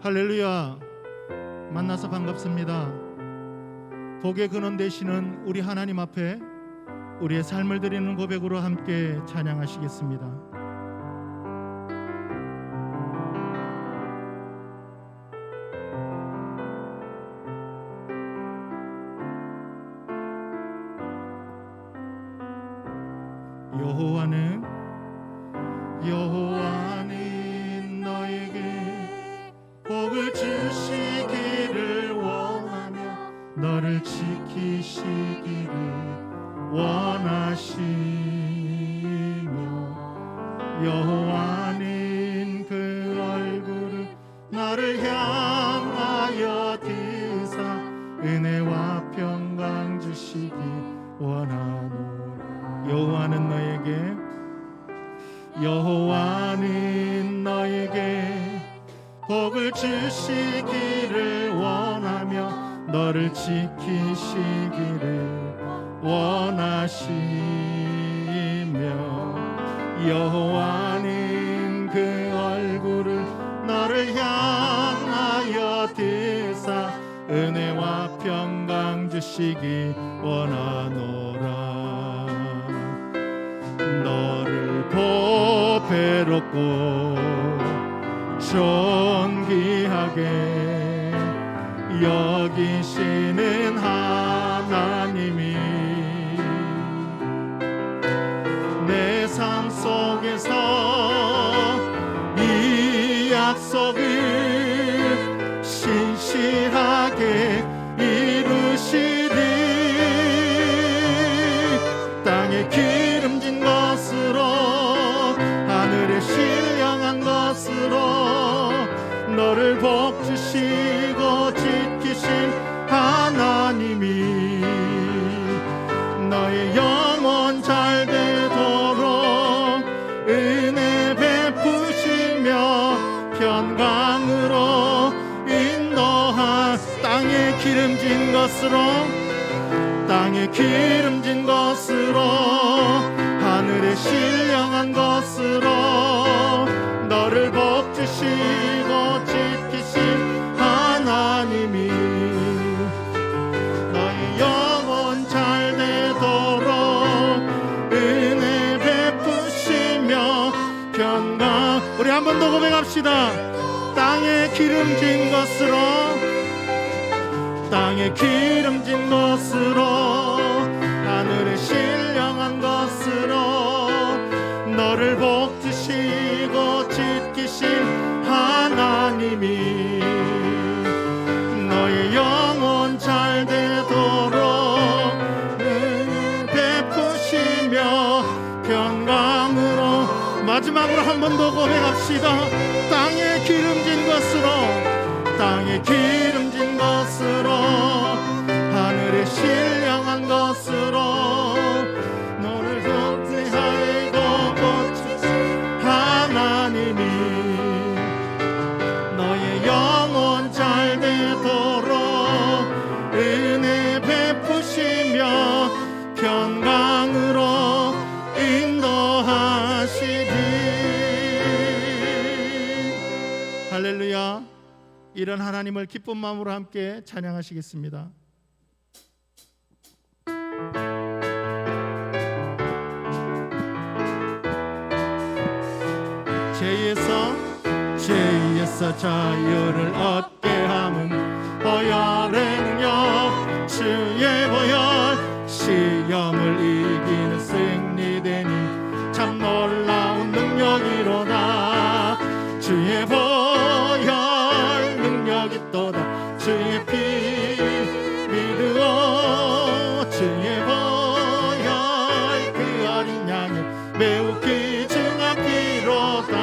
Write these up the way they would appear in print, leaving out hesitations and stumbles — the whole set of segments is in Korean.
할렐루야. 만나서 반갑습니다. 복의 근원 되시는 우리 하나님 앞에 우리의 삶을 드리는 고백으로 함께 찬양하시겠습니다. 여호와는 너에게 복을 주시기를 원하며 너를 지키시기를 원하시며 여호와는 그 얼굴을 너를 향하여 드사 은혜와 평강 주시기 원하노라. 여호와는 너에게 복을 주시기를 원하며 너를 지키시기를 원하시며 여호와는 그 얼굴을 너를 향하여 드사 은혜와 평강 주시기 원하노라. 너를 보배롭고 존귀하게 여기시는 하나님이 내 삶 속에서 이 약속을 신실하게 이루시리. 땅에 기름진 것으로 하늘에 신령한 것으로 너를 복주시고 지키신 하나님이 너의 영혼 잘 되도록 은혜 베푸시며 평강으로 인도한 땅에 기름진 것으로 하늘에 신령한 것으로 너를 복주시고 지키신 하나님이 너의 영혼 잘 되도록 은혜 베푸시며 평강. 우리 한 번 더 고백합시다. 땅에 기름진 것으로 하늘에 신령한 것으로 너를 복주시고 지키신 하나님이 너의 영혼 잘 되도록 베푸시며 평강으로. 마지막으로 한 번 더 고백합시다. 땅에 기름진 것으로 하늘에 신령한 것으로 너를 복주하고 고치신 하나님이 너의 영혼 잘 되도록 은혜 베푸시며 평강으로 인도하시리. 할렐루야. 이런 하나님을 기쁜 마음으로 함께 찬양하시겠습니다. 죄에서 자유를 얻게 함은 보혈의 능력 주의 보혈 시험을 이기는 승리되니 참 놀라운 능력이로다. 주의 보혈 능력이 또다. 주의 피 믿으오. 주의 보혈 그 어린 양을 매우 귀중한 피로다.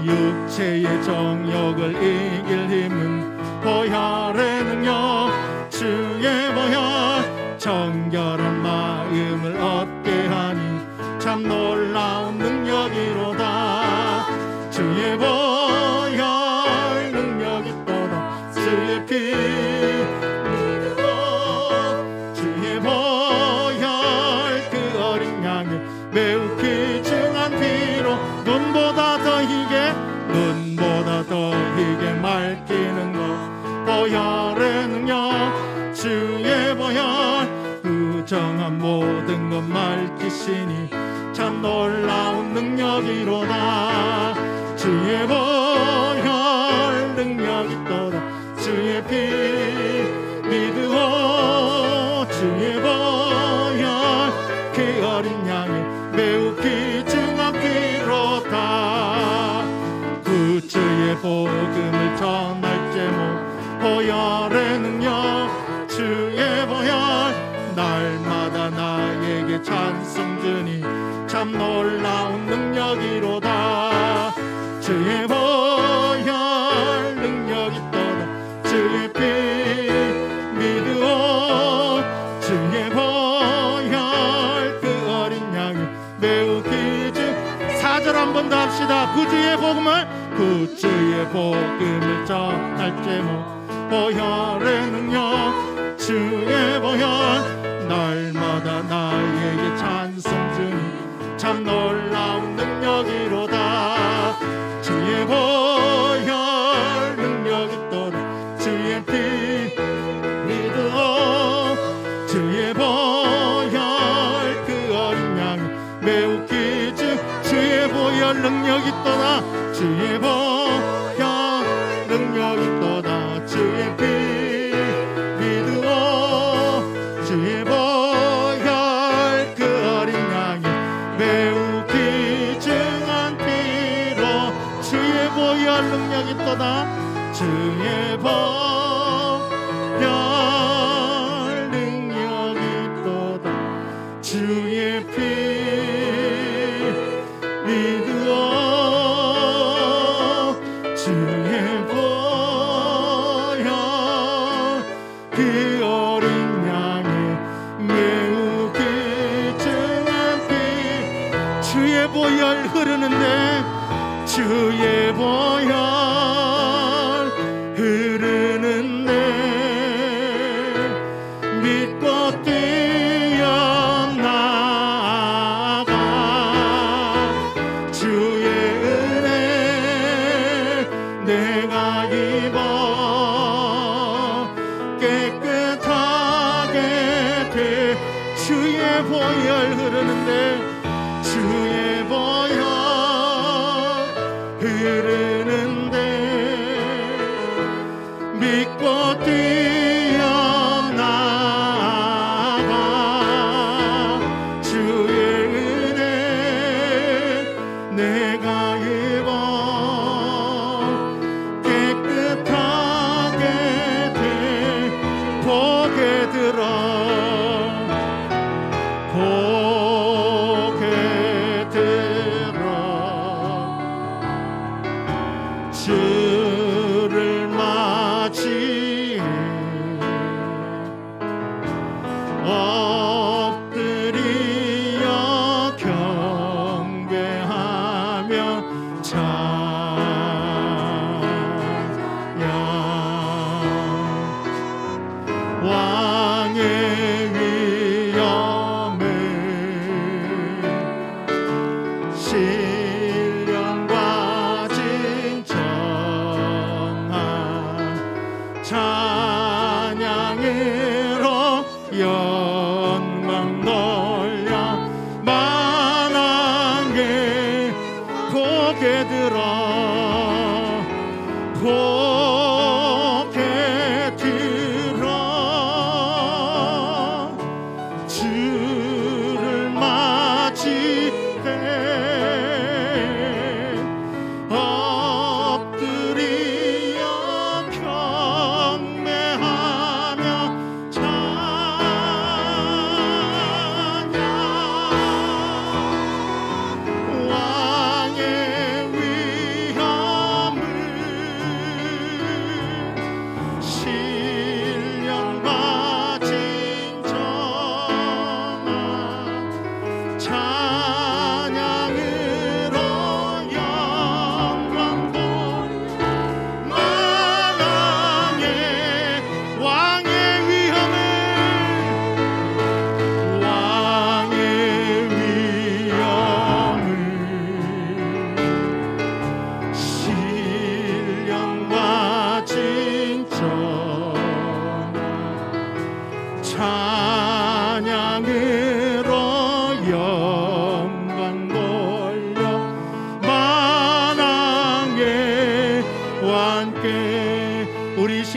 육체의 정욕을 이길 힘은 보혈의 능력 주의 보혈 정결한 마음을 얻게 하니 참 놀라운 능력이로다. 주의 보혈 능력이 또다. 주의 피 믿으오. 주의 보혈 그 어린 양을 매우 귀중한 피로 눈보다 더 희게 보혈의 능력 주의 보혈 그 정한 모든 것 말기시니 참 놀라운 능력이로다 주의 보혈 능력이 또다 주의 피 믿으오 주의 보혈 그 어린 양의 매우 귀중한 피로다 구주의 복음을 전할 제목 보혈의 능력 주의 보혈 날마다 나에게 찬송 주니 참 놀라운 능력이로다 주의 보혈 능력이 떠나 주의 피 믿으오 주의 보혈 그 어린 양이 매우 귀중 4절 한 번 더 합시다 구주의 복음을 전할 제목 보혈의 능력 주의 보혈 날마다 나에게 찬송 주니 참 놀라운 능력이로다 주의 보혈 능력이 떠나 주의 피 믿으오 주의 보혈 그 어린 양 매우 귀중 주의 보혈 능력이 떠나 주의 보혈 능력이 떠나 주의 피 믿으오 주의 보혈 그 어린 양이 매우 귀중한 피로 주의 보혈 능력이 떠나 주의 보혈 능력이 떠나 주의 피 믿으오 주의 보혈 그 어린 양의 매우 귀중한 피 주의 보혈 흐르는데 주의 보혈 흐르는데 믿고 뛰어나가 주의 은혜 내가 입어 깨끗하게 돼 주의 보혈 흐르는데 주의 보혈 흐르는데 믿고 뛰어나가 주의 은혜 내가 입어 깨끗하게 돼 보게 들어 주를 맞이해 엎드려 경배하며 찬양 왕의 위엄을 신령과 진정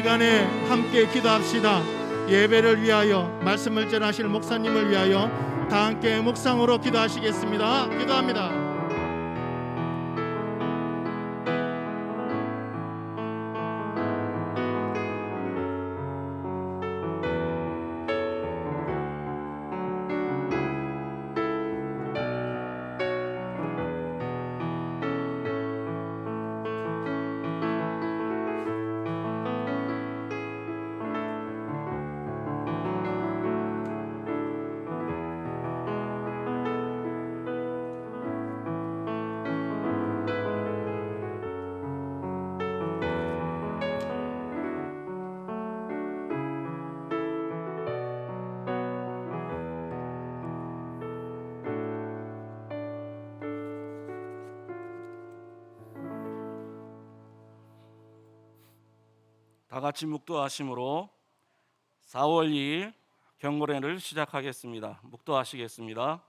시간에 함께 기도합시다. 예배를 위하여, 말씀을 전하실 목사님을 위하여 다 함께 묵상으로 기도하시겠습니다. 기도합니다. 다 같이 묵도하심으로 4월 2일 경건회를 시작하겠습니다. 묵도하시겠습니다.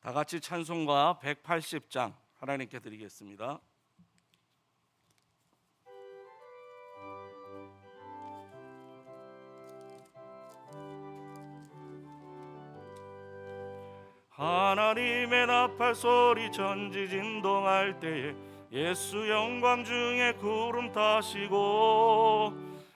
다 같이 찬송가 180장 하나님께 드리겠습니다. 하나님의 나팔 소리 전지진동할 때에 예수 영광 중에 구름 타시고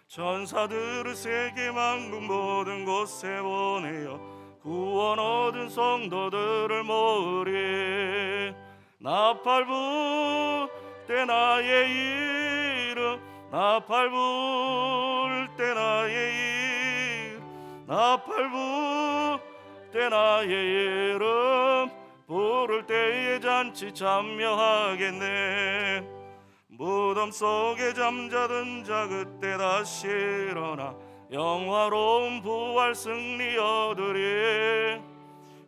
천사들을 세계 만국 모든 곳에 보내어 구원 얻은 성도들을 모으리. 나팔 불 때 나의 이름, 나팔 불 때 나의 이름, 나팔 불 때 나의 이름, 부를 때에 잔치 참여하겠네. 무덤 속에 잠자던 자 그때 다시 일어나 영화로운 부활 승리 얻으리.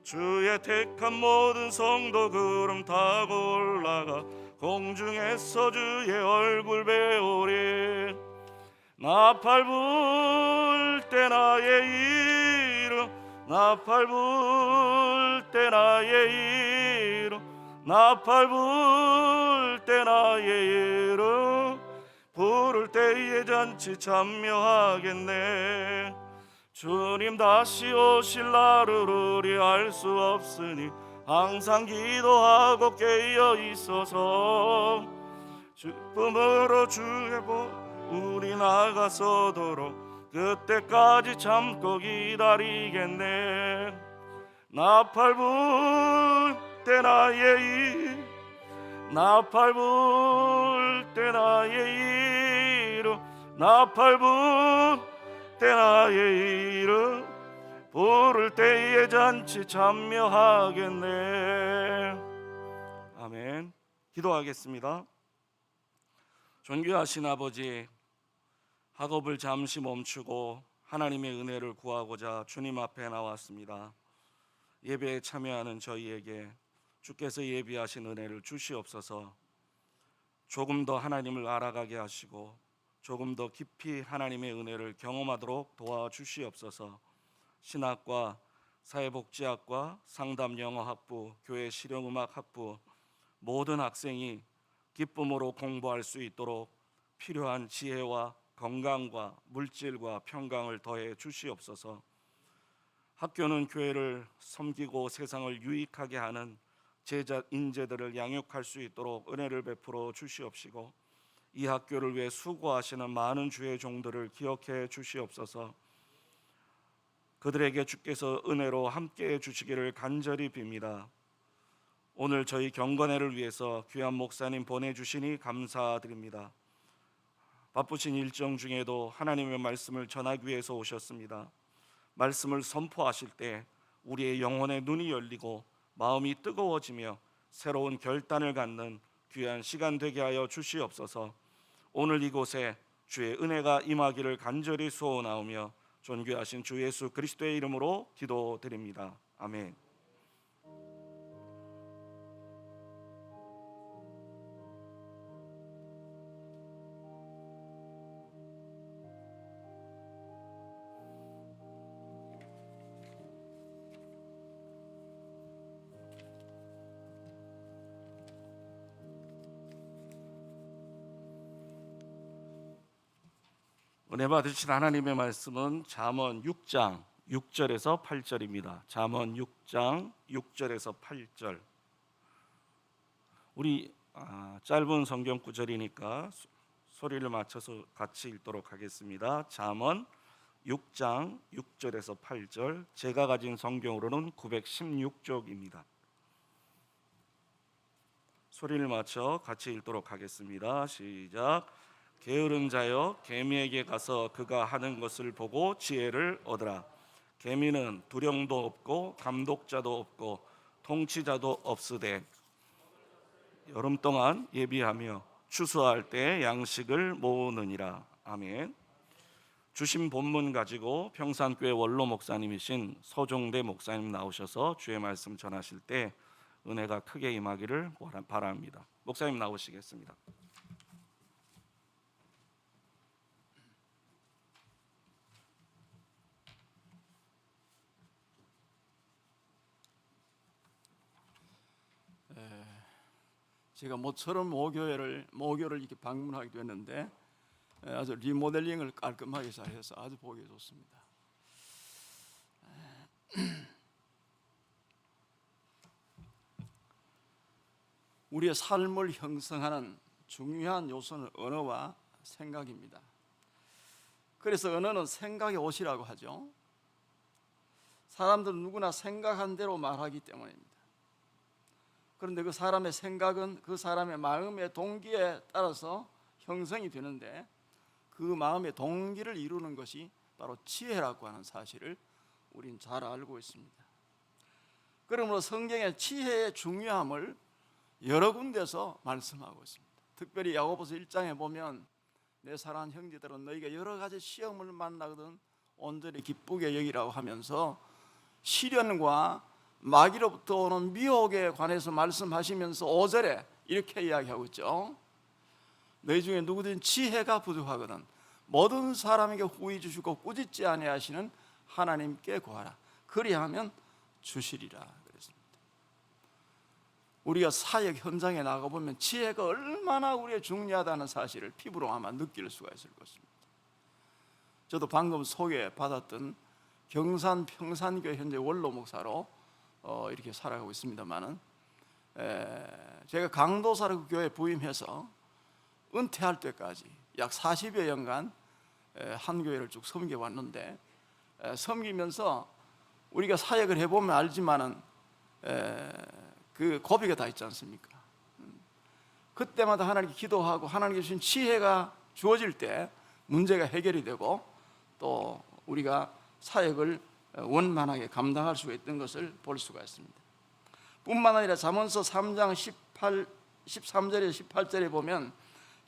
주의 택한 모든 성도 구름 타고 올라가 공중에서 주의 얼굴 배우리. 나팔 불 때 나의 이름, 나팔 불 때 나의 이름, 나팔 불 때 나의 이름, 부를 때에 잔치 참여하겠네. 주님 다시 오실 날을 우리 알 수 없으니 항상 기도하고 깨어 있어서 기쁨으로 주의 복 우리 나가서도록 그때까지 참고 기다리겠네. 나팔 불 때 나의 이름, 나팔 불 때 나의 이름, 나팔 불 때 나의 이름, 부를 때에 잔치 참여하겠네. 아멘. 기도하겠습니다. 존귀하신 아버지, 학업을 잠시 멈추고 하나님의 은혜를 구하고자 주님 앞에 나왔습니다. 예배에 참여하는 저희에게 주께서 예비하신 은혜를 주시옵소서. 조금 더 하나님을 알아가게 하시고 조금 더 깊이 하나님의 은혜를 경험하도록 도와주시옵소서. 신학과, 사회복지학과, 상담영어학부, 교회 실용음악학부 모든 학생이 기쁨으로 공부할 수 있도록 필요한 지혜와 건강과 물질과 평강을 더해 주시옵소서. 학교는 교회를 섬기고 세상을 유익하게 하는 제자 인재들을 양육할 수 있도록 은혜를 베풀어 주시옵시고 이 학교를 위해 수고하시는 많은 주의 종들을 기억해 주시옵소서. 그들에게 주께서 은혜로 함께해 주시기를 간절히 빕니다. 오늘 저희 경건회를 위해서 귀한 목사님 보내주시니 감사드립니다. 바쁘신 일정 중에도 하나님의 말씀을 전하기 위해서 오셨습니다. 말씀을 선포하실 때 우리의 영혼의 눈이 열리고 마음이 뜨거워지며 새로운 결단을 갖는 귀한 시간 되게 하여 주시옵소서. 오늘 이곳에 주의 은혜가 임하기를 간절히 소원하오며 존귀하신 주 예수 그리스도의 이름으로 기도드립니다. 아멘. 은혜 받으신 하나님의 말씀은 잠언 6장 6절에서 8절입니다. 잠언 6장 6절에서 8절. 우리 짧은 성경 구절이니까 소리를 맞춰서 같이 읽도록 하겠습니다. 잠언 6장 6절에서 8절. 제가 가진 성경으로는 916쪽입니다. 소리를 맞춰 같이 읽도록 하겠습니다. 시작. 게으른 자여, 개미에게 가서 그가 하는 것을 보고 지혜를 얻으라. 개미는 두령도 없고 감독자도 없고 통치자도 없으되 여름 동안 예비하며 추수할 때 양식을 모으느니라. 아멘. 주신 본문 가지고 평산교회 원로 목사님이신 서종대 목사님 나오셔서 주의 말씀 전하실 때 은혜가 크게 임하기를 바랍니다. 목사님 나오시겠습니다. 제가 모처럼 모교를 이렇게 방문하기도 했는데 아주 리모델링을 깔끔하게 잘해서 아주 보기 좋습니다. 우리의 삶을 형성하는 중요한 요소는 언어와 생각입니다. 그래서 언어는 생각의 옷이라고 하죠. 사람들은 누구나 생각한 대로 말하기 때문입니다. 그런데 그 사람의 생각은 그 사람의 마음의 동기에 따라서 형성이 되는데 그 마음의 동기를 이루는 것이 바로 지혜라고 하는 사실을 우린 잘 알고 있습니다. 그러므로 성경의 지혜의 중요함을 여러 군데서 말씀하고 있습니다. 특별히 야고보서 1장에 보면 내 사랑하는 형제들은 너희가 여러 가지 시험을 만나거든 온전히 기쁘게 여기라고 하면서 시련과 마귀로부터 오는 미혹에 관해서 말씀하시면서 5절에 이렇게 이야기하고 있죠. 너희 중에 누구든 지혜가 부족하거든 모든 사람에게 후히 주시고 꾸짖지 아니하시는 하나님께 구하라. 그리하면 주시리라 그랬습니다. 우리가 사역 현장에 나가보면 지혜가 얼마나 우리의 중요하다는 사실을 피부로 아마 느낄 수가 있을 것입니다. 저도 방금 소개받았던 경산 평산교회 현재 원로 목사로 이렇게 살아가고 있습니다만은 제가 강도사로 그 교회에 부임해서 은퇴할 때까지 약 40여 년간 한 교회를 쭉 섬겨왔는데 섬기면서 우리가 사역을 해보면 알지만은 그 고비가 다 있지 않습니까? 그때마다 하나님께 기도하고 하나님께 주신 지혜가 주어질 때 문제가 해결이 되고 또 우리가 사역을 원만하게 감당할 수가 있던 것을 볼 수가 있습니다. 뿐만 아니라 잠언서 3장 13절에서 18절에 보면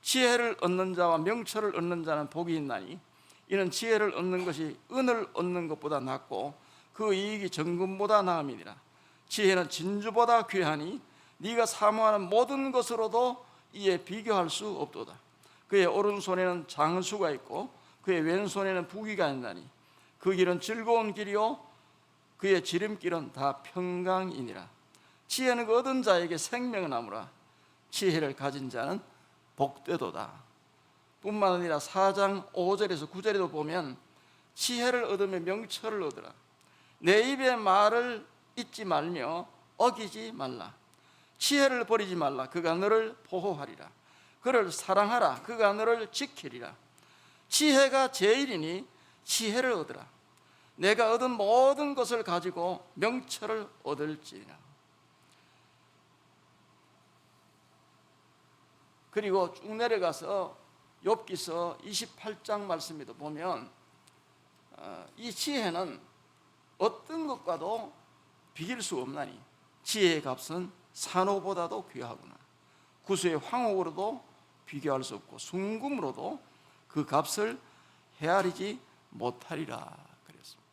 지혜를 얻는 자와 명철을 얻는 자는 복이 있나니 이는 지혜를 얻는 것이 은을 얻는 것보다 낫고 그 이익이 정금보다 나음이니라. 지혜는 진주보다 귀하니 네가 사모하는 모든 것으로도 이에 비교할 수 없도다. 그의 오른손에는 장수가 있고 그의 왼손에는 부귀가 있나니 그 길은 즐거운 길이요 그의 지름길은 다 평강이니라. 지혜는 그 얻은 자에게 생명을 나무라. 지혜를 가진 자는 복되도다. 뿐만 아니라 4장 5절에서 9절에도 보면 지혜를 얻으면 명철을 얻으라. 내 입의 말을 잊지 말며 어기지 말라. 지혜를 버리지 말라. 그가 너를 보호하리라. 그를 사랑하라. 그가 너를 지키리라. 지혜가 제일이니 지혜를 얻으라. 내가 얻은 모든 것을 가지고 명철을 얻을지니라. 그리고 쭉 내려가서 욥기서 28장 말씀에도 보면 이 지혜는 어떤 것과도 비길 수 없나니 지혜의 값은 산호보다도 귀하구나. 구수의 황옥으로도 비교할 수 없고 순금으로도 그 값을 헤아리지 못하리라 그랬습니다.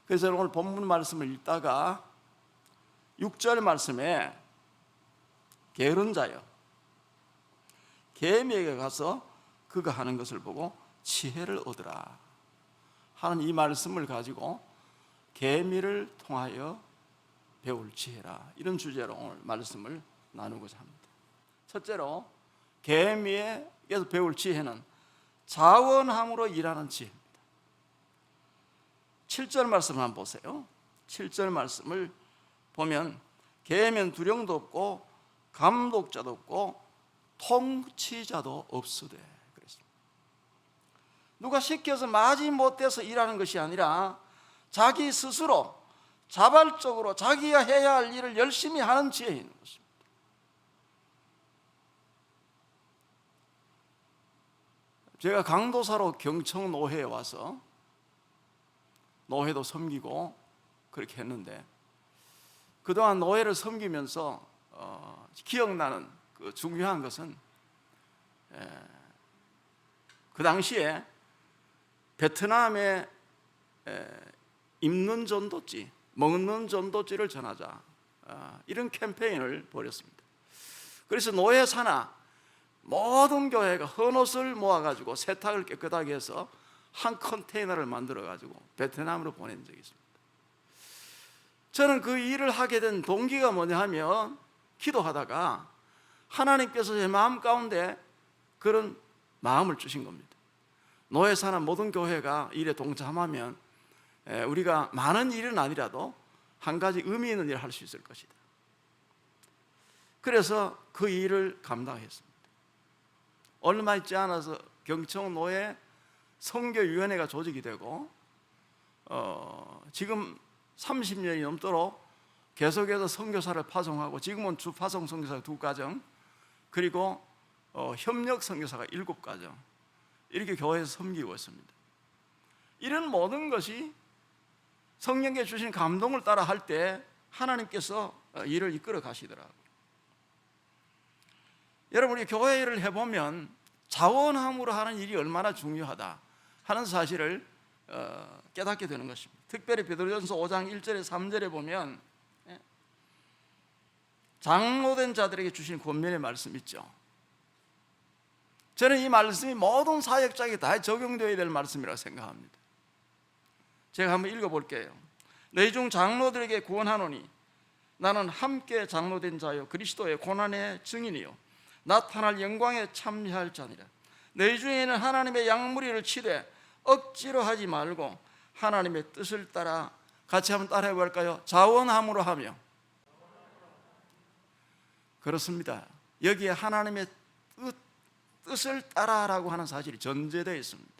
그래서 오늘 본문 말씀을 읽다가 6절 말씀에 게으른 자여 개미에게 가서 그가 하는 것을 보고 지혜를 얻으라 하는 이 말씀을 가지고 개미를 통하여 배울 지혜라, 이런 주제로 오늘 말씀을 나누고자 합니다. 첫째로 개미에게서 배울 지혜는 자원함으로 일하는 지혜입니다. 7절 말씀을 한번 보세요. 7절 말씀을 보면 계면 두령도 없고 감독자도 없고 통치자도 없으되 그랬습니다. 누가 시켜서 마지못해서 일하는 것이 아니라 자기 스스로 자발적으로 자기가 해야 할 일을 열심히 하는 지혜에 있는 것입니다. 제가 강도사로 경청 노회에 와서 노회도 섬기고 그렇게 했는데, 그동안 노회를 섬기면서 기억나는 그 중요한 것은 그 당시에 베트남에 입는 전도지, 먹는 전도지를 전하자, 이런 캠페인을 벌였습니다. 그래서 노회 산하 모든 교회가 헌옷을 모아가지고 세탁을 깨끗하게 해서 한 컨테이너를 만들어가지고 베트남으로 보낸 적이 있습니다. 저는 그 일을 하게 된 동기가 뭐냐 하면, 기도하다가 하나님께서 제 마음 가운데 그런 마음을 주신 겁니다. 노회 산하 모든 교회가 일에 동참하면 우리가 많은 일은 아니라도 한 가지 의미 있는 일을 할 수 있을 것이다. 그래서 그 일을 감당했습니다. 얼마 있지 않아서 경청노회 선교위원회가 조직이 되고 지금 30년이 넘도록 계속해서 선교사를 파송하고, 지금은 주 파송 선교사가 2가정, 그리고 협력 선교사가 7가정, 이렇게 교회에서 섬기고 있습니다. 이런 모든 것이 성령께 주신 감동을 따라 할 때 하나님께서 일을 이끌어 가시더라고요. 여러분, 우리 교회 일을 해보면 자원함으로 하는 일이 얼마나 중요하다 하는 사실을 깨닫게 되는 것입니다. 특별히 베드로전서 5장 1절에 3절에 보면 장로된 자들에게 주신 권면의 말씀 있죠. 저는 이 말씀이 모든 사역자에게 다 적용되어야 될 말씀이라고 생각합니다. 제가 한번 읽어볼게요. 너희 중 장로들에게 구원하노니 나는 함께 장로된 자요 그리스도의 고난의 증인이요 나타날 영광에 참여할 자니라. 너희 중에는 하나님의 양무리를 치되 억지로 하지 말고 하나님의 뜻을 따라, 같이 한번 따라해 볼까요? 자원함으로 하며. 그렇습니다. 여기에 하나님의 뜻을 따라라고 하는 사실이 전제되어 있습니다.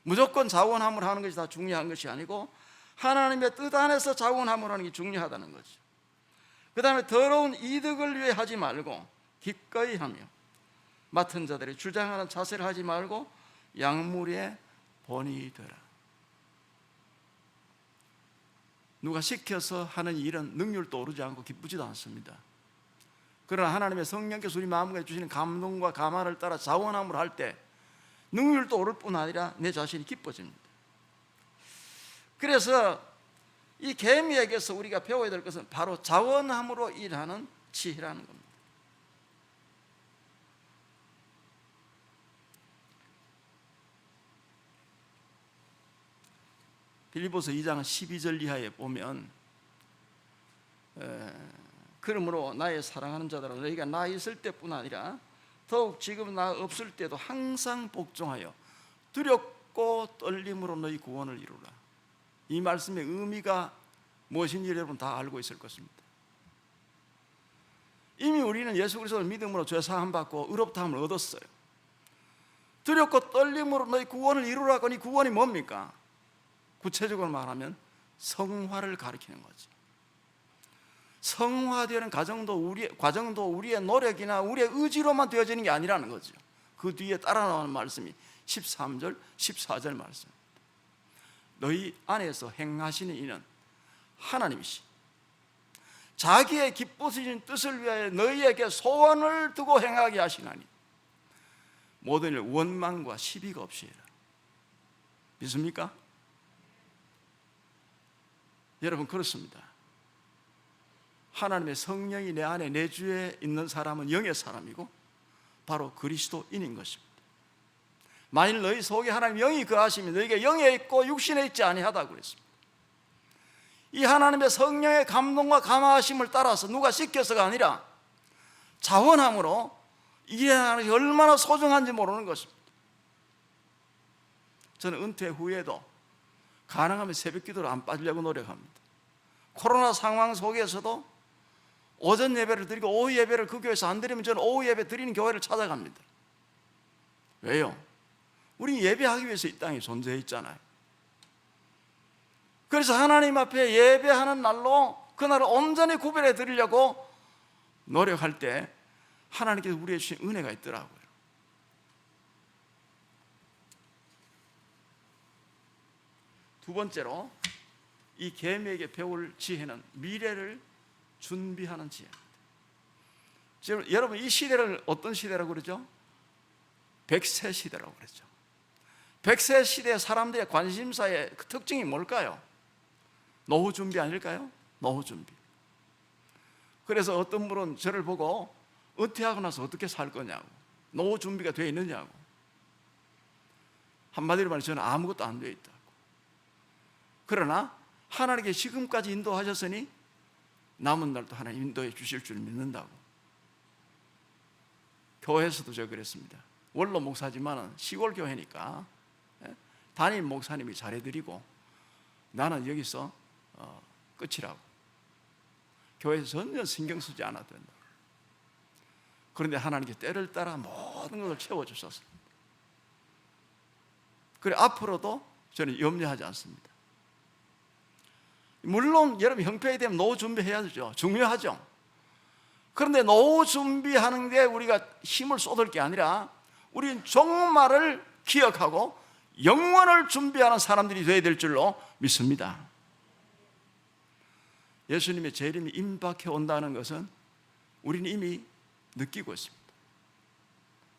무조건 자원함으로 하는 것이 다 중요한 것이 아니고 하나님의 뜻 안에서 자원함으로 하는 게 중요하다는 거죠. 그 다음에 더러운 이득을 위해 하지 말고 기꺼이 하며, 맡은 자들이 주장하는 자세를 하지 말고 양무리에 본이 되라. 누가 시켜서 하는 일은 능률도 오르지 않고 기쁘지도 않습니다. 그러나 하나님의 성령께서 우리 마음에 주시는 감동과 감화를 따라 자원함으로 할 때 능률도 오를 뿐 아니라 내 자신이 기뻐집니다. 그래서 이 계미에게서 우리가 배워야 될 것은 바로 자원함으로 일하는 지혜라는 겁니다. 빌립보서 2장 12절 이하에 보면 그러므로 나의 사랑하는 자들아 너희가 나 있을 때뿐 아니라 더욱 지금 나 없을 때도 항상 복종하여 두렵고 떨림으로 너희 구원을 이루라. 이 말씀의 의미가 무엇인지 여러분 다 알고 있을 것입니다. 이미 우리는 예수 그리스도를 믿음으로 죄 사함 받고 의롭다함을 얻었어요. 두렵고 떨림으로 너희 구원을 이루라고 하니 구원이 뭡니까? 구체적으로 말하면 성화를 가리키는 거죠. 성화되는 과정도 우리의 노력이나 우리의 의지로만 되어지는 게 아니라는 거죠. 그 뒤에 따라 나오는 말씀이 13절, 14절 말씀입니다. 너희 안에서 행하시는 이는 하나님이시 자기의 기쁘신 뜻을 위하여 너희에게 소원을 두고 행하게 하시나니 모든 일 원망과 시비가 없이 해라. 믿습니까? 여러분, 그렇습니다. 하나님의 성령이 내 안에 내주에 있는 사람은 영의 사람이고 바로 그리스도인인 것입니다. 만일 너희 속에 하나님 영이 거하시면 너희가 영에 있고 육신에 있지 아니하다고 그랬습니다. 이 하나님의 성령의 감동과 감화하심을 따라서 누가 시켜서가 아니라 자원함으로 일하는 것이 얼마나 소중한지 모르는 것입니다. 저는 은퇴 후에도 가능하면 새벽 기도를 안 빠지려고 노력합니다. 코로나 상황 속에서도 오전 예배를 드리고 오후 예배를 그 교회에서 안 드리면 저는 오후 예배 드리는 교회를 찾아갑니다. 왜요? 우리 예배하기 위해서 이 땅에 존재해 있잖아요. 그래서 하나님 앞에 예배하는 날로 그날을 온전히 구별해 드리려고 노력할 때 하나님께서 우리에게 주신 은혜가 있더라고요. 두 번째로 이 계명에게 배울 지혜는 미래를 준비하는 지혜입니다. 지금 여러분 이 시대를 어떤 시대라고 그러죠? 백세 시대라고 그랬죠. 백세 시대 사람들의 관심사의 그 특징이 뭘까요? 노후 준비 아닐까요? 노후 준비. 그래서 어떤 분은 저를 보고 은퇴하고 나서 어떻게 살 거냐고, 노후 준비가 되어 있느냐고. 한마디로 말해 저는 아무것도 안 되어 있다고. 그러나 하나님께 지금까지 인도하셨으니 남은 날도 하나님 인도해 주실 줄 믿는다고. 교회에서도 저 그랬습니다. 원로 목사지만 시골 교회니까 담임 목사님이 잘해드리고 나는 여기서 끝이라고. 교회에서 전혀 신경 쓰지 않아도 된다. 그런데 하나님께 때를 따라 모든 것을 채워주셨습니다. 그래 앞으로도 저는 염려하지 않습니다. 물론 여러분 형편이 되면 노후 준비해야죠. 중요하죠. 그런데 노후 준비하는 게 우리가 힘을 쏟을 게 아니라 우리는 종말을 기억하고 영원을 준비하는 사람들이 되어야 될 줄로 믿습니다. 예수님의 재림이 임박해 온다는 것은 우리는 이미 느끼고 있습니다.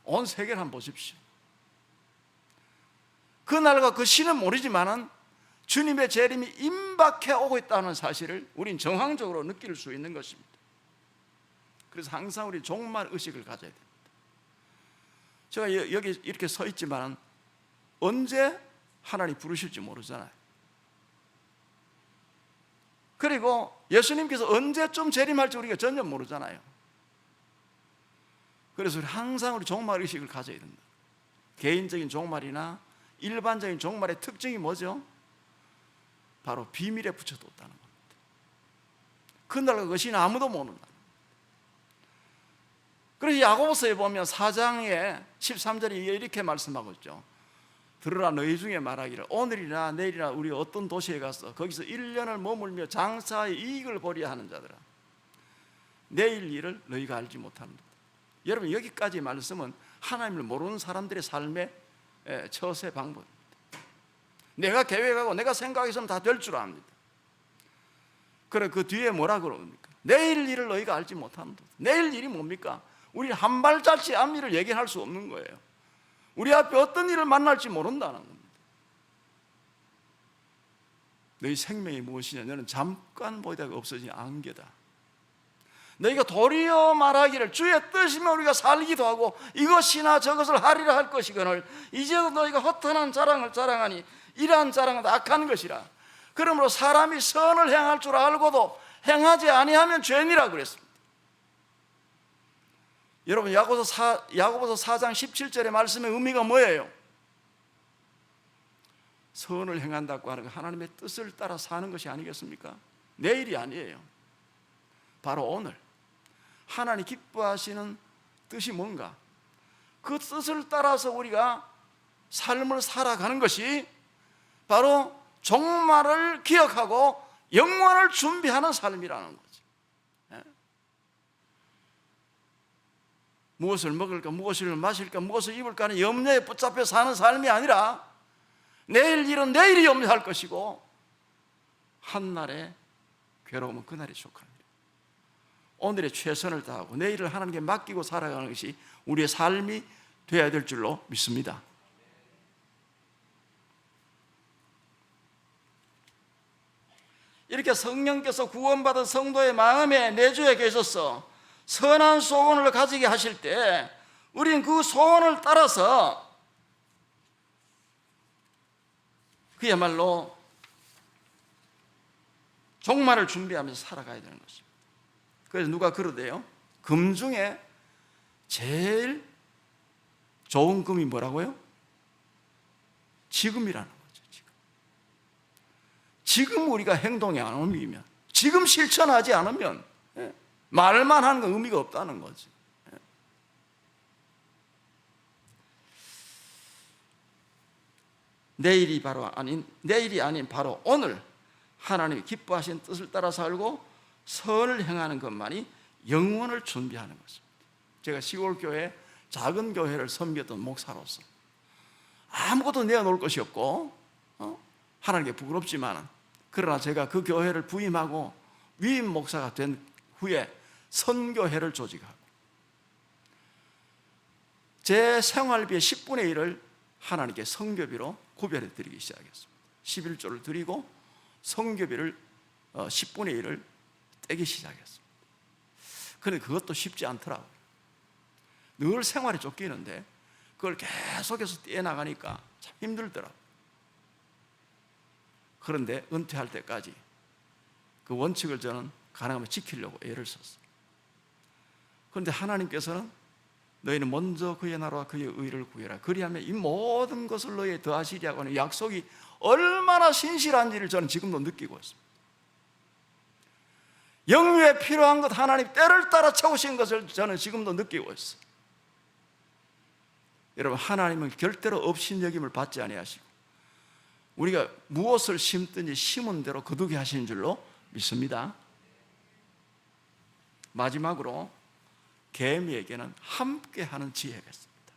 온 세계를 한번 보십시오. 그 날과 그 시는 모르지만은 주님의 재림이 임박해 오고 있다는 사실을 우린 정황적으로 느낄 수 있는 것입니다. 그래서 항상 우리 종말 의식을 가져야 됩니다. 제가 여기 이렇게 서 있지만 언제 하나님 부르실지 모르잖아요. 그리고 예수님께서 언제쯤 재림할지 우리가 전혀 모르잖아요. 그래서 우리 항상 우리 종말 의식을 가져야 된다. 개인적인 종말이나 일반적인 종말의 특징이 뭐죠? 바로 비밀에 붙여뒀다는 겁니다. 그날과 그 시는 아무도 모른다. 그래서 야고보서에 보면 4장에 13절에 이렇게 말씀하고 있죠. 들으라 너희 중에 말하기를 오늘이나 내일이나 우리 어떤 도시에 가서 거기서 1년을 머물며 장사의 이익을 보려 하는 자들아 내일 일을 너희가 알지 못하는도다. 여러분 여기까지 말씀은 하나님을 모르는 사람들의 삶의 처세 방법입니다. 내가 계획하고 내가 생각해서는 다 될 줄 압니다. 그래 그 뒤에 뭐라 그럽니까? 내일 일을 너희가 알지 못하는도다. 내일 일이 뭡니까? 우리는 한 발자취 앞일을 얘기할 수 없는 거예요. 우리 앞에 어떤 일을 만날지 모른다는 겁니다. 너희 생명이 무엇이냐? 너는 잠깐 보이다가 없어진 안개다. 너희가 도리어 말하기를 주의 뜻이면 우리가 살기도 하고 이것이나 저것을 하리라 할 것이거늘 이제도 너희가 허탄한 자랑을 자랑하니 이러한 자랑은 악한 것이라. 그러므로 사람이 선을 행할 줄 알고도 행하지 아니하면 죄니라 그랬습니다. 여러분 야고보서 4장 17절의 말씀의 의미가 뭐예요? 선을 행한다고 하는 건 하나님의 뜻을 따라 사는 것이 아니겠습니까? 내일이 아니에요. 바로 오늘 하나님 기뻐하시는 뜻이 뭔가 그 뜻을 따라서 우리가 삶을 살아가는 것이 바로 종말을 기억하고 영원을 준비하는 삶이라는 거죠. 무엇을 먹을까, 무엇을 마실까, 무엇을 입을까 하는 염려에 붙잡혀 사는 삶이 아니라 내일 일은 내일이 염려할 것이고 한날의 괴로움은 그날이 족합니다. 오늘의 최선을 다하고 내일을 하나님께 맡기고 살아가는 것이 우리의 삶이 되어야 될 줄로 믿습니다. 이렇게 성령께서 구원받은 성도의 마음에 내주에 계셔서 선한 소원을 가지게 하실 때 우리는 그 소원을 따라서 그야말로 종말을 준비하면서 살아가야 되는 것입니다. 그래서 누가 그러대요? 금 중에 제일 좋은 금이 뭐라고요? 지금이라는 거죠. 지금 우리가 행동이 안 옮기면, 지금 실천하지 않으면 말만 하는 건 의미가 없다는 거지. 내일이 아닌 바로 오늘 하나님이 기뻐하신 뜻을 따라 살고 선을 행하는 것만이 영원을 준비하는 것입니다. 제가 시골 교회, 작은 교회를 섬겼던 목사로서 아무것도 내어놓을 것이 없고 하나님께 부끄럽지만, 그러나 제가 그 교회를 부임하고 위임 목사가 된 후에 선교회를 조직하고 제 생활비의 10분의 1을 하나님께 선교비로 구별해 드리기 시작했습니다. 11조를 드리고 선교비를 10분의 1을 떼기 시작했습니다. 그런데 그것도 쉽지 않더라고요. 늘 생활에 쫓기는데 그걸 계속해서 떼어나가니까 참 힘들더라고요. 그런데 은퇴할 때까지 그 원칙을 저는 가능하면 지키려고 애를 썼어요. 그런데 하나님께서는 너희는 먼저 그의 나라와 그의 의를 구해라, 그리하면 이 모든 것을 너희에 더하시리라고 하는 약속이 얼마나 신실한지를 저는 지금도 느끼고 있습니다. 영유에 필요한 것 하나님 때를 따라 채우신 것을 저는 지금도 느끼고 있어요. 여러분, 하나님은 절대로 업신여김을 받지 아니하시고 우리가 무엇을 심든지 심은 대로 거두게 하시는 줄로 믿습니다. 마지막으로 개미에게는 함께하는 지혜가 있습니다.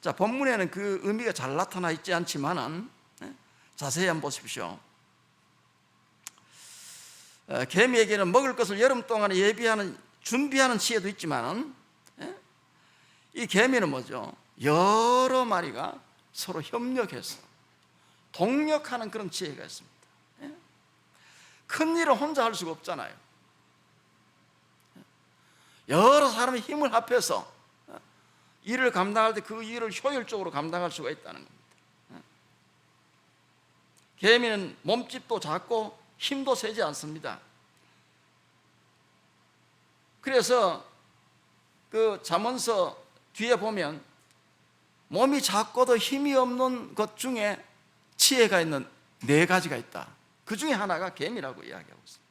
자, 본문에는 그 의미가 잘 나타나 있지 않지만은 자세히 한번 보십시오. 개미에게는 먹을 것을 여름 동안에 준비하는 지혜도 있지만은 이 개미는 뭐죠? 여러 마리가 서로 협력해서 동력하는 그런 지혜가 있습니다. 큰 일을 혼자 할 수가 없잖아요. 여러 사람의 힘을 합해서 일을 감당할 때 그 일을 효율적으로 감당할 수가 있다는 겁니다. 개미는 몸집도 작고 힘도 세지 않습니다. 그래서 그 잠언서 뒤에 보면 몸이 작고도 힘이 없는 것 중에 지혜가 있는 4가지가 있다. 그 중에 하나가 개미라고 이야기하고 있습니다.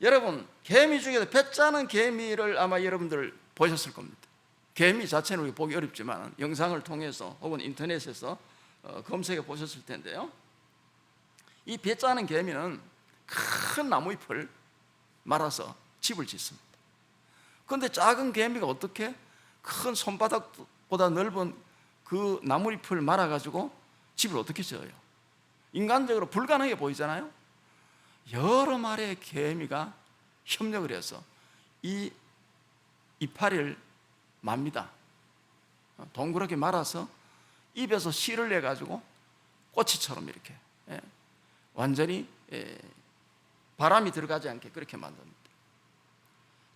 여러분, 개미 중에서 배 짜는 개미를 아마 여러분들 보셨을 겁니다. 개미 자체는 우리 보기 어렵지만 영상을 통해서 혹은 인터넷에서 검색해 보셨을 텐데요, 이 배 짜는 개미는 큰 나무잎을 말아서 집을 짓습니다. 그런데 작은 개미가 어떻게 큰 손바닥보다 넓은 그 나무잎을 말아가지고 집을 어떻게 지어요? 인간적으로 불가능해 보이잖아요. 여러 마리의 개미가 협력을 해서 이 이파리를 맙니다. 동그랗게 말아서 입에서 실을 내가지고 꼬치처럼 이렇게 완전히 바람이 들어가지 않게 그렇게 만듭니다.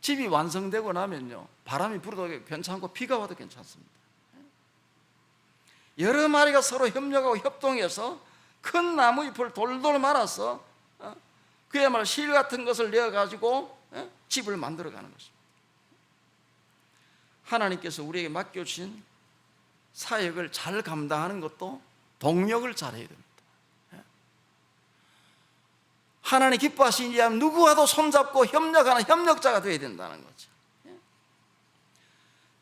집이 완성되고 나면요, 바람이 불어도 괜찮고 비가 와도 괜찮습니다. 여러 마리가 서로 협력하고 협동해서 큰 나무잎을 돌돌 말아서 그야말로 실 같은 것을 내어가지고 집을 만들어가는 것입니다. 하나님께서 우리에게 맡겨주신 사역을 잘 감당하는 것도 동력을 잘해야 됩니다. 하나님 기뻐하시는 이하면 누구와도 손잡고 협력하는 협력자가 되어야 된다는 거죠.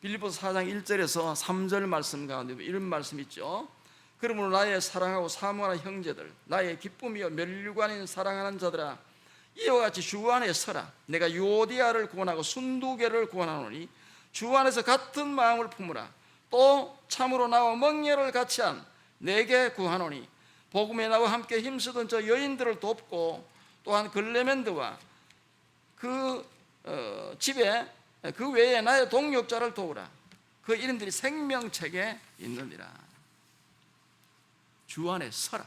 빌립보서 4장 1절에서 3절 말씀 가운데 이런 말씀 있죠. 그러므로 나의 사랑하고 사모하는 형제들, 나의 기쁨이요 멸류관인 사랑하는 자들아, 이와 같이 주 안에 서라. 내가 유오디아를 구원하고 순두개를 구원하노니 주 안에서 같은 마음을 품으라. 또 참으로 나와 멍에를 같이 한 내게 구하노니 복음에 나와 함께 힘쓰던 저 여인들을 돕고 또한 글레멘드와 그 집에 그 외에 나의 동역자를 도우라. 그 이름들이 생명책에 있느니라. 주 안에 서라.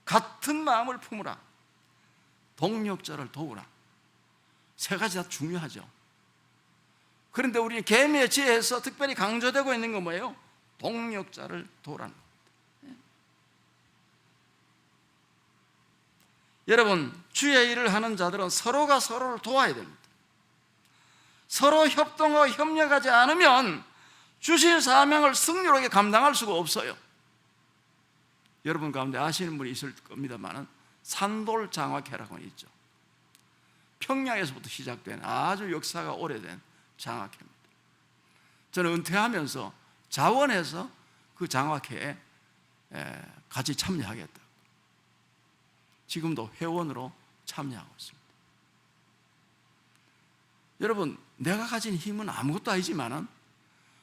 같은 마음을 품으라. 동역자를 도우라. 3가지 다 중요하죠. 그런데 우리 개미의 지혜에서 특별히 강조되고 있는 건 뭐예요? 동역자를 도우라는 겁니다. 여러분, 주의 일을 하는 자들은 서로가 서로를 도와야 됩니다. 서로 협동하고 협력하지 않으면 주신 사명을 승리하게 감당할 수가 없어요. 여러분 가운데 아시는 분이 있을 겁니다만 산돌 장학회라고 있죠. 평양에서부터 시작된 아주 역사가 오래된 장학회입니다. 저는 은퇴하면서 자원해서 그 장학회에 같이 참여하겠다. 지금도 회원으로 참여하고 있습니다. 여러분, 내가 가진 힘은 아무것도 아니지만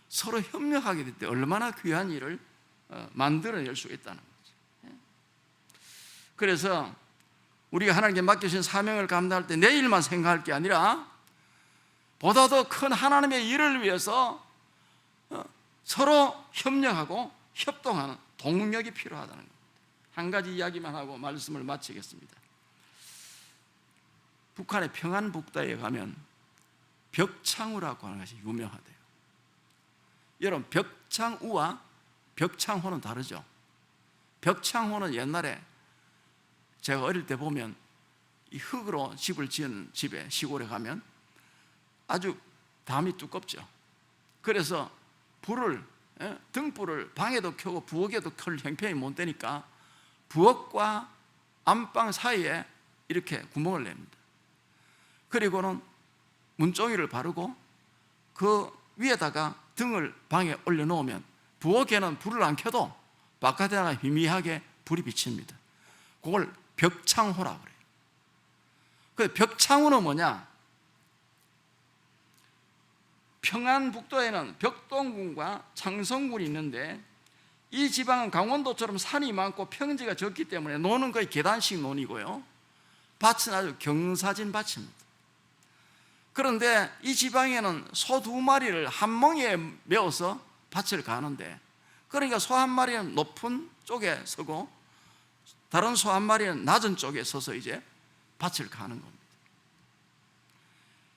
서로 협력하게 될 때 얼마나 귀한 일을 만들어낼 수 있다는 거죠. 그래서 우리가 하나님께 맡겨주신 사명을 감당할 때 내 일만 생각할 게 아니라 보다 더 큰 하나님의 일을 위해서 서로 협력하고 협동하는 동력이 필요하다는 겁니다. 한 가지 이야기만 하고 말씀을 마치겠습니다. 북한의 평안북도에 가면 벽창우라고 하는 것이 유명하대요. 여러분, 벽창우와 벽창호는 다르죠. 벽창호는 옛날에 제가 어릴 때 보면 이 흙으로 집을 지은 집에 시골에 가면 아주 담이 두껍죠. 그래서 등불을 방에도 켜고 부엌에도 켤 형편이 못 되니까 부엌과 안방 사이에 이렇게 구멍을 냅니다. 그리고는 문종이를 바르고 그 위에다가 등을 방에 올려놓으면 부엌에는 불을 안 켜도 바깥에다가 희미하게 불이 비칩니다. 그걸 벽창호라고 그래요. 그 벽창호는 뭐냐? 평안북도에는 벽동군과 창성군이 있는데 이 지방은 강원도처럼 산이 많고 평지가 적기 때문에 논은 거의 계단식 논이고요, 밭은 아주 경사진 밭입니다. 그런데 이 지방에는 소 2마리를 한 멍에 메어서 밭을 가는데, 그러니까 소 한 마리는 높은 쪽에 서고 다른 소 한 마리는 낮은 쪽에 서서 이제 밭을 가는 겁니다.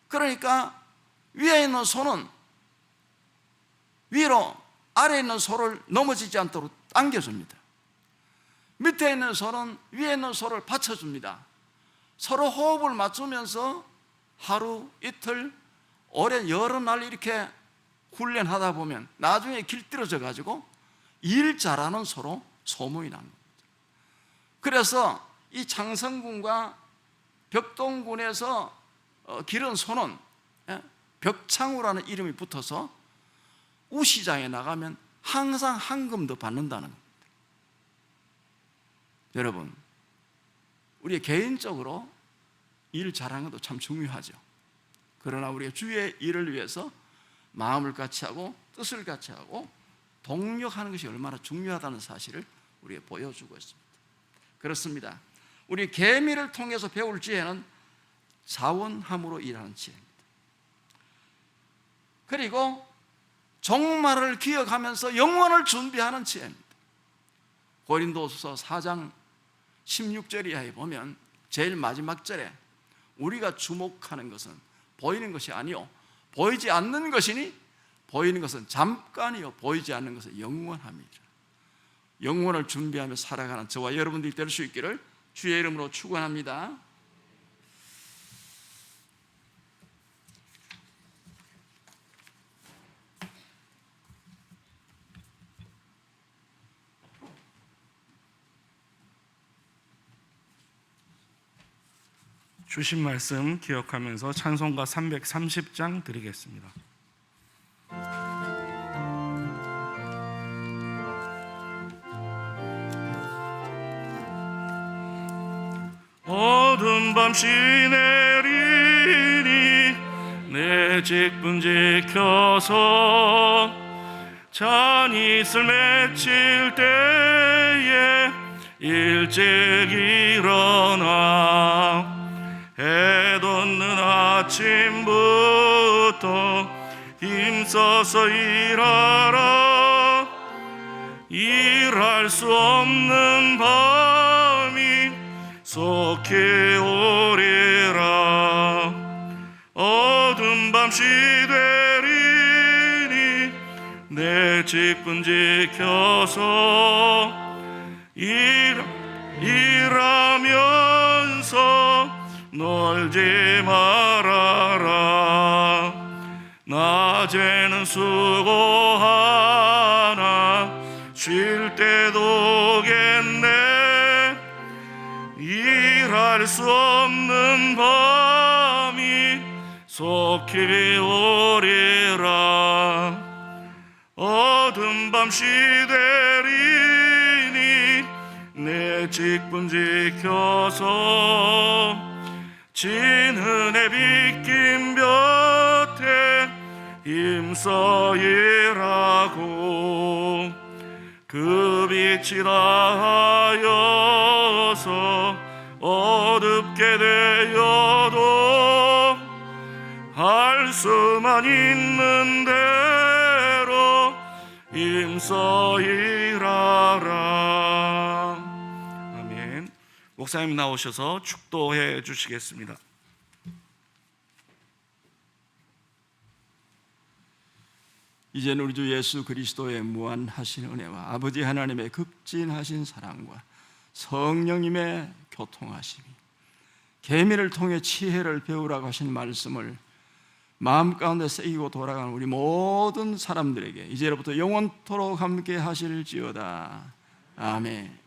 그러니까 위에 있는 소는 위로, 아래에 있는 소를 넘어지지 않도록 당겨줍니다. 밑에 있는 소는 위에 있는 소를 받쳐줍니다. 서로 호흡을 맞추면서 하루, 이틀, 오랜 여러 날 이렇게 훈련하다 보면 나중에 길들여져 가지고 일 잘하는 소로 소문이 난 겁니다. 그래서 이 창성군과 벽동군에서 기른 소는 벽창우라는 이름이 붙어서 우시장에 나가면 항상 한금 더 받는다는 겁니다. 여러분, 우리 개인적으로 일 잘하는 것도 참 중요하죠. 그러나 우리가 주의 일을 위해서 마음을 같이 하고 뜻을 같이 하고 동력하는 것이 얼마나 중요하다는 사실을 우리에게 보여주고 있습니다. 그렇습니다. 우리 계미를 통해서 배울 지혜는 자원함으로 일하는 지혜입니다. 그리고 종말을 기억하면서 영원을 준비하는 지혜입니다. 고린도후서 4장 16절 이하에 보면 제일 마지막 절에 우리가 주목하는 것은 보이는 것이 아니요 보이지 않는 것이니 보이는 것은 잠깐이요 보이지 않는 것은 영원함이라. 영원을 준비하며 살아가는 저와 여러분들이 될 수 있기를 주의 이름으로 축원합니다. 주신 말씀 기억하면서 찬송가 330장 드리겠습니다. 어두운 밤시 내리니 내 직분 지켜서 잔이 있을 맺힐 때에 일찍 일어나 해 돋는 아침부터 힘써서 일하라. 일할 수 없는 밤이 속히 오리라. 어두운 밤시 되리니 내 직분 지켜서 일하면서 놀지 말아라. 나 낮에는 수고하나 쉴 때도 겠네. 일할 수 없는 밤이 속히 오리라. 어두운 밤 시대리니 내 직분 지켜서 진은혜 빗긴 볕에 힘써 일하고 그 빛이 다하여서 어둡게 되어도 할 수만 있는 대로 힘써 일하라. 아멘. 목사님 나오셔서 축도해 주시겠습니다. 이제는 우리 주 예수 그리스도의 무한하신 은혜와 아버지 하나님의 극진하신 사랑과 성령님의 교통하심이, 계미를 통해 지혜를 배우라고 하신 말씀을 마음 가운데 새기고 돌아가는 우리 모든 사람들에게 이제로부터 영원토록 함께 하실지어다. 아멘.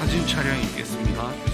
사진 촬영이 있겠습니다.